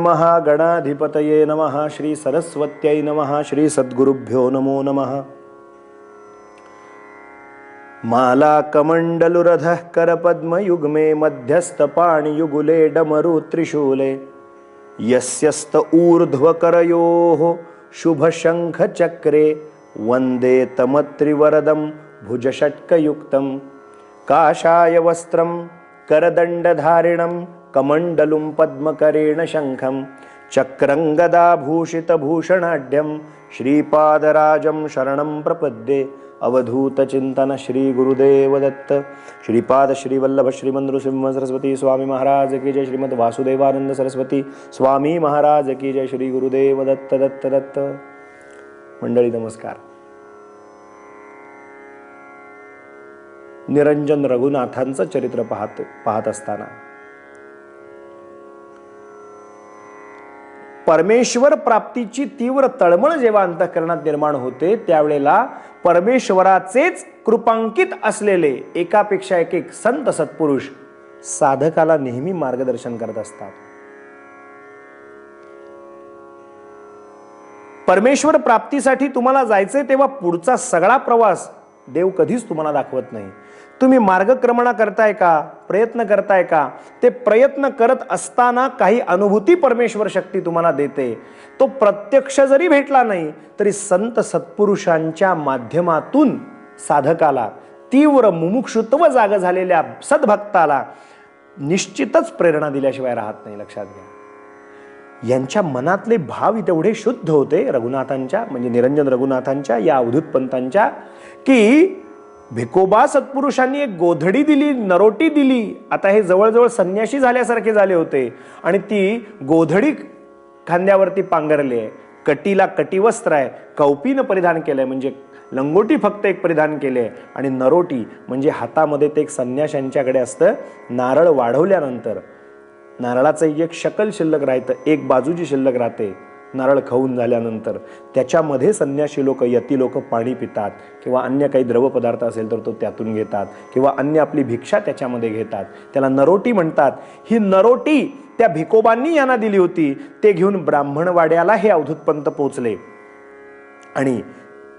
श्रीमन्महागणाधिपतये नमः। श्री सरस्वत्यै नमः। श्री सद्गुरुभ्यो नमो नमः। माला कमंडलुरधः करपद्मयुग्मे मध्यस्थपाणियुगुले डमरु त्रिशूले यस्यस्त ऊर्ध्वकरयोः शुभशङ्खचक्रे वन्दे तमत्रिवरदं भुजषट्कयुक्तं काषाय वस्त्रं करदण्डधारिणं कमण्डलुं पद्मकरेण शङ्खं चक्रं गदाभूषितभूषणाढ्यं श्रीपादराजं शरणं प्रपद्ये। अवधूत चिंतन श्री गुरुदेव दत्त। श्रीपाद श्रीवल्लभ श्रीमंद्रसिंह सरस्वती स्वामी महाराज की जय। श्रीमद वासुदेवानंद सरस्वती स्वामी महाराज की जय। श्री गुरुदेव दत्त दत्त दत्त। मंडळी नमस्कार। निरंजन रघुनाथांचं चरित्र पाहत असताना परमेश्वर प्राप्तीची तीव्र तळमळ जेव्हा अंतःकरणात निर्माण होते त्यावेळेला परमेश्वराचेच कृपांकित असलेले एकापेक्षा एक संत सत्पुरुष साधकाला नेहमी मार्गदर्शन करत असतात। परमेश्वर प्राप्तीसाठी तुम्हाला जायचे तेव्हा पुढचा सगळा प्रवास देव कधीच तुम्हाला दाखवत नाही। तुम्ही मार्गक्रमणा करताय का, प्रयत्न करताय का, ते प्रयत्न करत असताना काही अनुभूती परमेश्वर शक्ती तुम्हाला देते। तो प्रत्यक्ष जरी भेटला नाही तरी संत सत्पुरुषांच्या माध्यमातून साधकाला, तीव्र मुमुक्षुत्व जाग झालेल्या सद्भक्ताला निश्चितच प्रेरणा दिल्याशिवाय राहत नाही। लक्षात घ्या। यांच्या मनातले भाव तेवढे शुद्ध होते रघुनाथांच्या, म्हणजे निरंजन रघुनाथांच्या या अवधूत पंतांच्या, की भिकोबा सत्पुरुषांनी एक गोधडी दिली, नरोटी दिली। आता हे जवळजवळ संन्याशी झाल्यासारखे झाले होते आणि ती गोधडी खांद्यावरती पांघरली आहे, कटीला कटिवस्त्र आहे, कौपीनं परिधान केलंय म्हणजे लंगोटी फक्त एक परिधान केले आणि नरोटी म्हणजे हातामध्ये ते एक संन्याशांच्याकडे असतं, नारळ वाढवल्यानंतर नारळाचं एक शकल शिल्लक राहतं, एक बाजूची शिल्लक राहते नारळ खाऊन झाल्यानंतर, त्याच्यामध्ये संन्याशी लोक, यती लोक पाणी पितात किंवा अन्य काही द्रव पदार्थ असेल तर तो त्यातून घेतात किंवा अन्य आपली भिक्षा त्याच्यामध्ये घेतात, त्याला नरोटी म्हणतात। ही नरोटी त्या भिकोबांनी यांना दिली होती। ते घेऊन ब्राह्मणवाड्याला हे अवधूत पंत पोहोचले आणि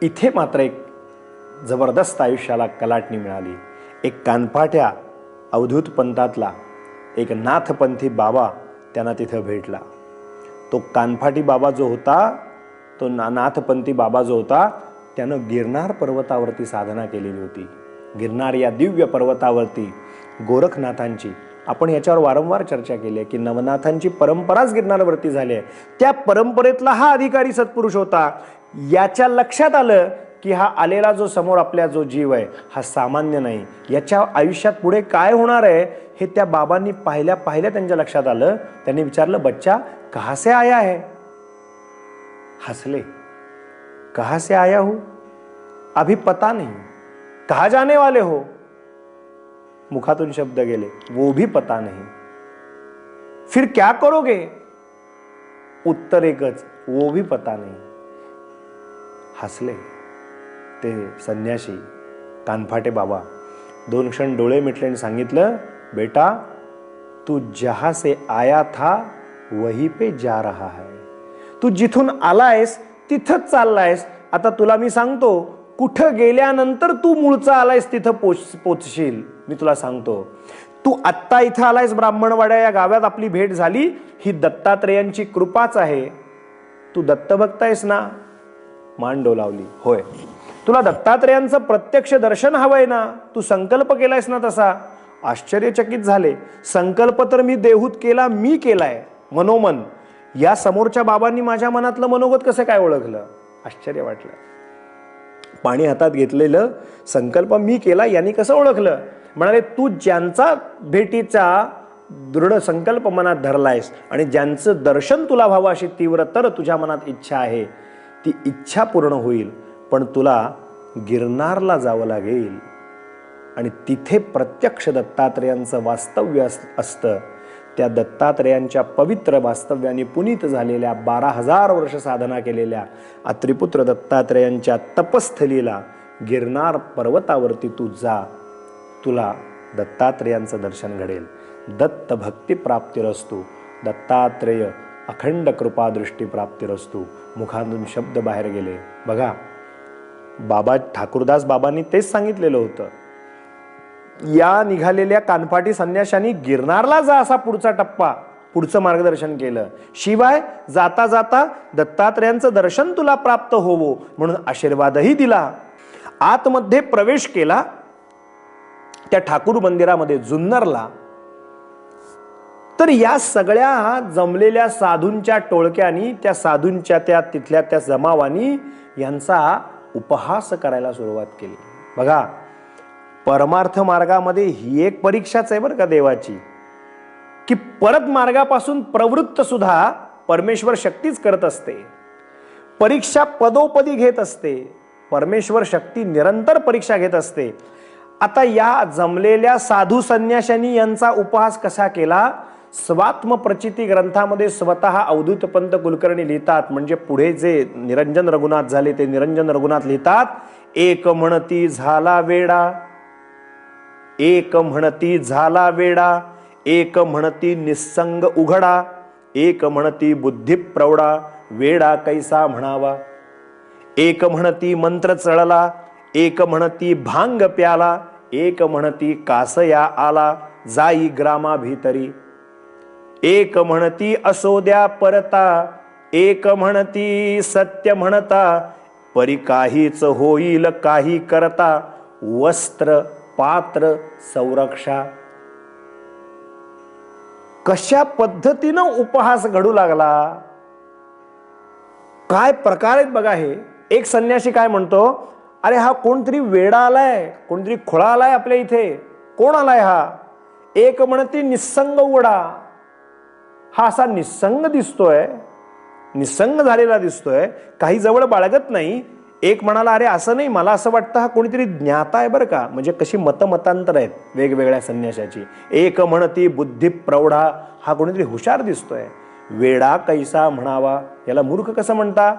इथे मात्र एक जबरदस्त आयुष्याला कलाटणी मिळाली। एक कानपाट्या अवधूत पंथातला एक नाथपंथी बाबा त्यांना तिथे भेटला। तो कानफाटी बाबा जो होता, तो नाथपंथी बाबा जो होता, त्यानं गिरनार पर्वतावरती साधना केलेली होती। गिरनार या दिव्य पर्वतावरती गोरखनाथांची, आपण याच्यावर वारंवार चर्चा केली आहे की नवनाथांची परंपराच गिरनारवरती झाली आहे। त्या परंपरेतला हा अधिकारी सत्पुरुष होता। याच्या लक्षात आलं की हा आलेला जो समोर आपल्या जो जीव आहे हा सामान्य नाही, याच्या आयुष्यात पुढे काय होणार आहे हे त्या बाबांनी पाहिल्या त्यांच्या लक्षात आलं। त्यांनी विचारलं, बच्चा कहाँ से आया है? हंसले। कहाँ से आया हो? अभी पता नहीं। कहाँ जाने वाले हो? मुखातून शब्द गेले, वो भी पता नहीं। फिर क्या करोगे? उत्तर एकच, वो भी पता नहीं। हसले ते संन्यासी कानफाटे बाबा, दोन क्षण डोळे मिटले आणि सांगितलं, बेटा तू जहां से आया था वहीं पे जा रहा है। तू जिथून आलायस तिथंच चाललायस। आता तुला मी सांगतो, कुठं गेल्यानंतर तू मूळचा आलायस तिथं पोचशील। मी तुला सांगतो, तू आत्ता इथं आलायस ब्राह्मणवाड्या या गावात, आपली भेट झाली, ही दत्तात्रेयांची कृपाच आहे। तू दत्तभक्त आहेस ना? मान डोलावली, होय। तुला दत्तात्रेयांचं प्रत्यक्ष दर्शन हवंय ना? तू संकल्प केलायस ना तसा? आश्चर्यचकित झाले। संकल्प तर मी देहूत केला, मी केलाय मनोमन। या समोरच्या बाबांनी माझ्या मनातलं मनोगत कसं काय ओळखलं? आश्चर्य वाटलं। पाणी हातात घेतलेलं संकल्प मी केला यांनी कसं ओळखलं? म्हणाले, तू ज्यांचा भेटीचा दृढ संकल्प मनात धरलायस आणि ज्यांचं दर्शन तुला व्हावं अशी तीव्रतर तुझ्या मनात इच्छा आहे, ती इच्छा पूर्ण होईल। पण तुला गिरनारला जावं लागेल आणि तिथे प्रत्यक्ष दत्तात्रेयांचं वास्तव्य असतं। त्या दत्तात्रेयांच्या पवित्र वास्तव्याने पुनीत झालेल्या 12,000 वर्ष साधना केलेल्या अत्रिपुत्र दत्तात्रेयांच्या तपस्थलीला गिरनार पर्वतावरती तू जा, तुला दत्तात्रेयांचं दर्शन घडेल। दत्त भक्ती प्राप्तिरस्तु। दत्तात्रेय अखंड कृपा दृष्टी प्राप्तिरस्तू. मुखातून शब्द बाहेर गेले. बघा, बाबा ठाकूरदास बाबांनी तेच सांगितलेलं होतं. या निघालेल्या कानफाटी संन्याशांनी गिरनारला जा असा पुढचा टप्पा, पुढचं मार्गदर्शन केलं. शिवाय जाता जाता दत्तात्रेयांचं दर्शन तुला प्राप्त होवो म्हणून आशीर्वादही दिला. आतमध्ये प्रवेश केला त्या ठाकूर मंदिरामध्ये जुन्नरला. तर या सगळ्या जमलेल्या साधूंच्या टोळक्यांनी, त्या साधूंच्या त्या तिथल्या त्या जमावानी यांचा उपहास करायला सुरुवात केली. बघा, परमार्थ मार्गामध्ये ही एक परीक्षाच आहे बरं का देवाची, की परत मार्गापासून प्रवृत्त सुद्धा परमेश्वर शक्तीच करत असते. परीक्षा पदोपदी घेत असते. परमेश्वर शक्ती निरंतर परीक्षा घेत असते. आता या जमलेल्या साधू संन्याशांनी यांचा उपहास कसा केला? स्वात्म प्रचिती ग्रंथामध्ये स्वतः अवधूत पंत कुलकर्णी लिहितात. म्हणजे पुढे जे निरंजन रघुनाथ झाले ते निरंजन रघुनाथ लिहितात, एक म्हणती झाला वेडा, एक म्हणती झाला वेडा, एक म्हणती निस्संग उघडा, एक म्हणती बुद्धी प्रौढा, वेडा कैसा म्हणावा. एक म्हणती मंत्र चळला, एक म्हणती भांग प्याला, एक म्हणती कासया आला, जाई ग्रामा भीतरी. एक म्हणती असो द्या परता, एक म्हणती सत्य म्हणता, परी काहीच होईल काही करता, वस्त्र पात्र संरक्षा. कशा पद्धतीनं उपहास घडू लागला, काय प्रकार आहेत बघा. हे एक संन्यासी काय म्हणतो, अरे हा कोणतरी वेडा आलाय, कोणतरी खुळा आलाय आपल्या इथे. कोण आलाय हा? एक म्हणती निस्संग उघडा. हा असा निस्संग दिसतोय, निस्संग झालेला दिसतोय, काही जवळ बाळगत नाही. एक म्हणाला, अरे असं नाही, मला असं वाटतं हा कोणीतरी ज्ञाता आहे बरं का. म्हणजे कशी मतमतांतर आहेत वेगवेगळ्या संन्याशाची. एक म्हणती बुद्धी प्रौढा, हा कोणीतरी हुशार दिसतोय. वेडा कैसा म्हणावा, याला मूर्ख कसं म्हणता.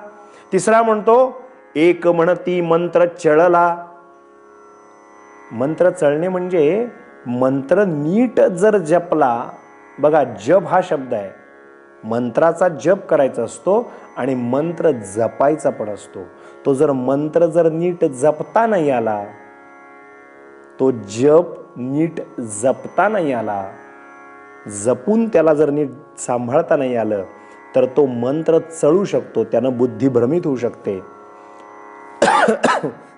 तिसरा म्हणतो, एक म्हणती मंत्र चळला. मंत्र चळणे म्हणजे मंत्र नीट जर जपला. बघा, जप हा शब्द आहे, मंत्राचा जप करायचा असतो आणि मंत्र जपायचा पण असतो. तो जर मंत्र जर नीट जपता नाही आला, तो जप नीट जपता नाही आला, जपून त्याला जर नीट सांभाळता नाही आलं, तर तो मंत्र चळू शकतो, त्यानं बुद्धी भ्रमित होऊ शकते.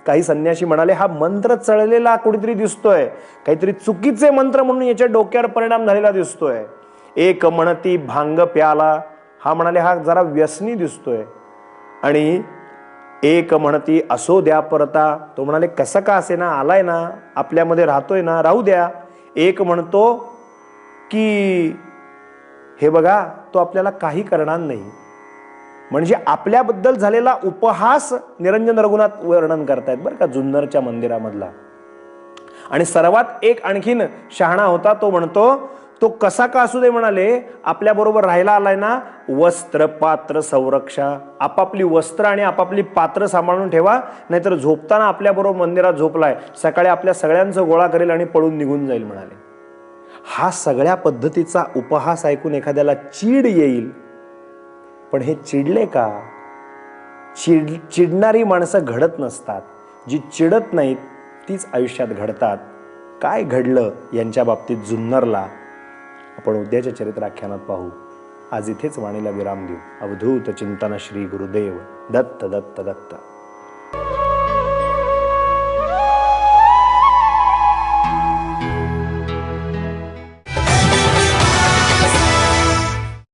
काही संन्यासी म्हणाले, हा मंत्र चळलेला कोणीतरी दिसतोय, काहीतरी चुकीचे मंत्र म्हणून याच्या डोक्यावर परिणाम झालेला दिसतोय. एक म्हणती भांग प्याला, हा म्हणाले हा जरा व्यसनी दिसतोय. आणि एक म्हणती असो द्या परता, तो म्हणाले कसं का असे ना, आलाय ना, आपल्यामध्ये राहतोय ना, राहू द्या. एक म्हणतो की हे बघा, तो आपल्याला काही करणार नाही. म्हणजे आपल्याबद्दल झालेला उपहास निरंजन रघुनाथ वर्णन करतायत बरं का जुन्नरच्या मंदिरामधला. आणि सर्वात एक आणखीन शहाणा होता, तो म्हणतो, तो कसा का असू दे म्हणाले, आपल्या बरोबर राहायला आलाय ना, वस्त्र पात्र संरक्षा. आपापली वस्त्र आणि आपापली पात्र सांभाळून ठेवा, नाहीतर झोपताना आपल्या बरोबर मंदिरात झोपलाय, सकाळी आपल्या सगळ्यांचं गोळा करेल आणि पळून निघून जाईल म्हणाले. हा सगळ्या पद्धतीचा उपहास ऐकून एखाद्याला चीड येईल, पण हे चिडले का? चिडणारी माणसं घडत नसतात, जी चिडत नाहीत तीच आयुष्यात घडतात. काय घडलं यांच्या बाबतीत जुन्नरला आपण उद्याच्या चरित्राख्यानात पाहू. आज इथेच वाणीला विराम देऊ. अवधूत चिंतन श्री गुरुदेव दत्त दत्त दत्त.